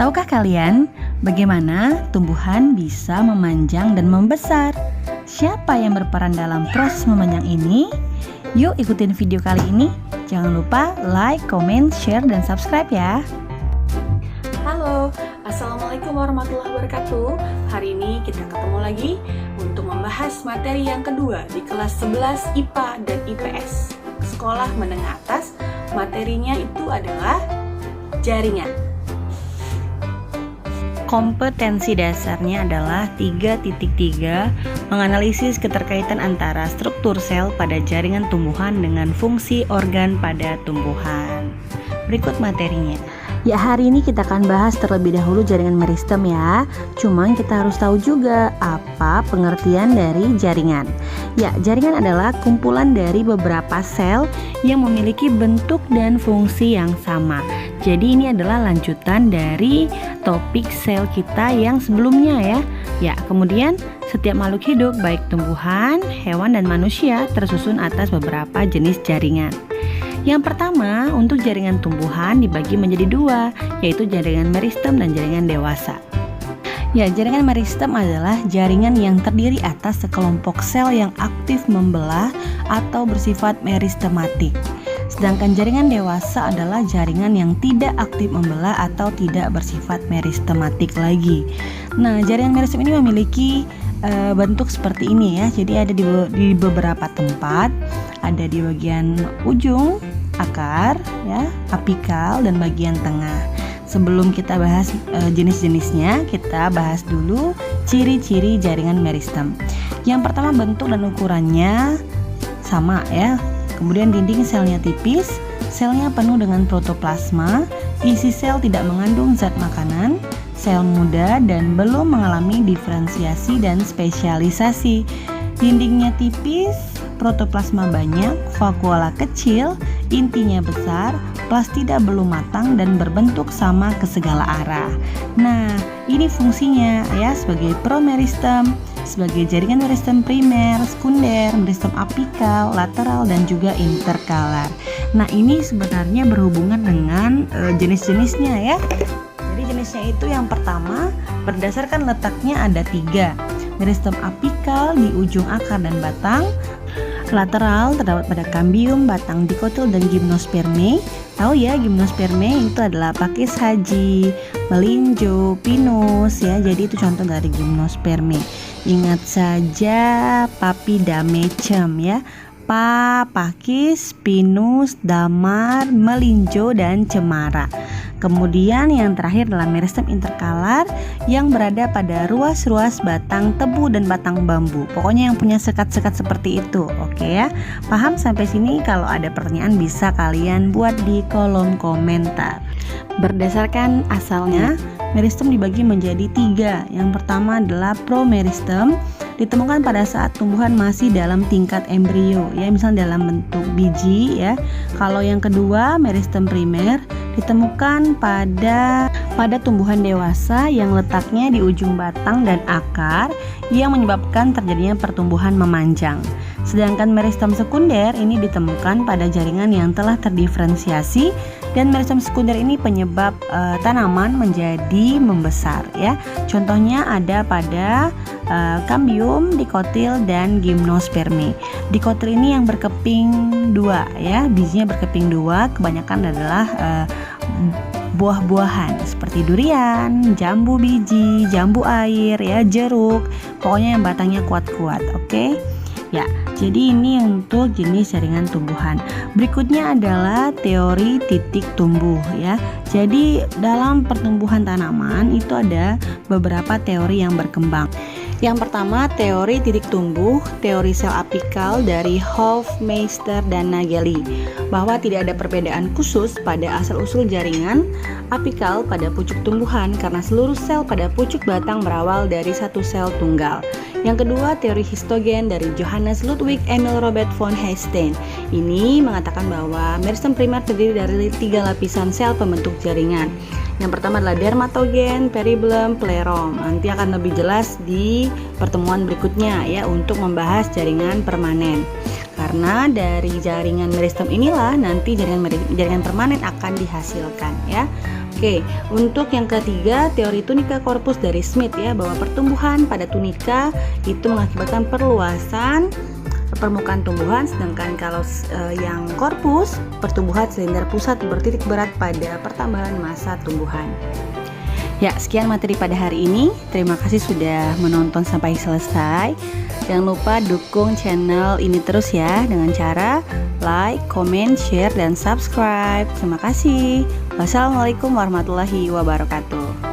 Tahukah kalian bagaimana tumbuhan bisa memanjang dan membesar? Siapa yang berperan dalam proses memanjang ini? Yuk ikutin video kali ini. Jangan lupa like, comment, share, dan subscribe ya. Halo, Assalamualaikum warahmatullahi wabarakatuh. Hari ini kita ketemu lagi untuk membahas materi yang kedua di kelas 11 IPA dan IPS Sekolah Menengah Atas. Materinya itu adalah jaringan. Kompetensi dasarnya adalah 3.3 menganalisis keterkaitan antara struktur sel pada jaringan tumbuhan dengan fungsi organ pada tumbuhan. Berikut materinya. Ya, hari ini kita akan bahas terlebih dahulu jaringan meristem ya. Cuman kita harus tahu juga apa pengertian dari jaringan. Ya, jaringan adalah kumpulan dari beberapa sel yang memiliki bentuk dan fungsi yang sama. Jadi ini adalah lanjutan dari topik sel kita yang sebelumnya ya. Ya, kemudian setiap makhluk hidup baik tumbuhan, hewan dan manusia tersusun atas beberapa jenis jaringan. Yang pertama, untuk jaringan tumbuhan dibagi menjadi dua, yaitu jaringan meristem dan jaringan dewasa. Ya, jaringan meristem adalah jaringan yang terdiri atas sekelompok sel yang aktif membelah atau bersifat meristematik. Sedangkan jaringan dewasa adalah jaringan yang tidak aktif membelah atau tidak bersifat meristematik lagi. Nah, jaringan meristem ini memiliki bentuk seperti ini ya. Jadi ada di beberapa tempat, ada di bagian ujung, akar, ya, apikal dan bagian tengah. Sebelum kita bahas jenis-jenisnya, kita bahas dulu ciri-ciri jaringan meristem. Yang pertama, bentuk dan ukurannya sama ya. Kemudian dinding selnya tipis, selnya penuh dengan protoplasma, isi sel tidak mengandung zat makanan, sel muda dan belum mengalami diferensiasi dan spesialisasi. Dindingnya tipis, protoplasma banyak, vakuola kecil, intinya besar, plastida belum matang dan berbentuk sama ke segala arah. Nah, ini fungsinya ya sebagai promeristem, sebagai jaringan meristem primer, sekunder, meristem apikal, lateral dan juga interkalar. Nah, ini sebenarnya berhubungan dengan jenis-jenisnya ya. Jadi jenisnya itu yang pertama, berdasarkan letaknya ada 3. Meristem apikal di ujung akar dan batang. Lateral terdapat pada kambium, batang dikotil dan gimnosperme. Tahu ya, gimnosperme itu adalah pakis haji, melinjo, pinus ya. Jadi itu contoh dari gimnosperme. Ingat saja papidamecum ya. Pakis, pinus, damar, melinjo dan cemara. Kemudian yang terakhir adalah meristem interkalar yang berada pada ruas-ruas batang tebu dan batang bambu. Pokoknya yang punya sekat-sekat seperti itu. Oke ya. Paham sampai sini? Kalau ada pertanyaan bisa kalian buat di kolom komentar. Berdasarkan asalnya, meristem dibagi menjadi 3. Yang pertama adalah promeristem, ditemukan pada saat tumbuhan masih dalam tingkat embrio ya, misalnya dalam bentuk biji ya. Kalau yang kedua, meristem primer, ditemukan pada tumbuhan dewasa yang letaknya di ujung batang dan akar yang menyebabkan terjadinya pertumbuhan memanjang. Sedangkan meristem sekunder ini ditemukan pada jaringan yang telah terdiferensiasi, dan meristem sekunder ini penyebab tanaman menjadi membesar ya. Contohnya ada pada kambium, dikotil dan gimnosperme. Dikotil ini yang berkeping 2 ya, bijinya berkeping 2, kebanyakan adalah buah-buahan seperti durian, jambu biji, jambu air ya, jeruk. Pokoknya yang batangnya kuat-kuat, oke? Ya, jadi ini untuk jenis jaringan tumbuhan. Berikutnya adalah teori titik tumbuh ya. Jadi dalam pertumbuhan tanaman itu ada beberapa teori yang berkembang. Yang pertama, teori titik tumbuh, teori sel apikal dari Hofmeister dan Nageli, bahwa tidak ada perbedaan khusus pada asal-usul jaringan apikal pada pucuk tumbuhan karena seluruh sel pada pucuk batang berawal dari satu sel tunggal. Yang kedua, teori histogen dari Johannes Ludwig Emil Robert von Haystein. Ini mengatakan bahwa meristem primer terdiri dari 3 lapisan sel pembentuk jaringan. Yang pertama adalah dermatogen, peribelum, plerom. Nanti akan lebih jelas di pertemuan berikutnya ya untuk membahas jaringan permanen. Karena dari jaringan meristem inilah nanti jaringan permanen akan dihasilkan ya. Oke, untuk yang ketiga, teori tunika korpus dari Smith ya, bahwa pertumbuhan pada tunika itu mengakibatkan perluasan permukaan tumbuhan, sedangkan kalau yang korpus, pertumbuhan silinder pusat bertitik berat pada pertambahan massa tumbuhan. Ya, sekian materi pada hari ini. Terima kasih sudah menonton sampai selesai. Jangan lupa dukung channel ini terus ya dengan cara like, comment, share, dan subscribe. Terima kasih. Wassalamualaikum warahmatullahi wabarakatuh.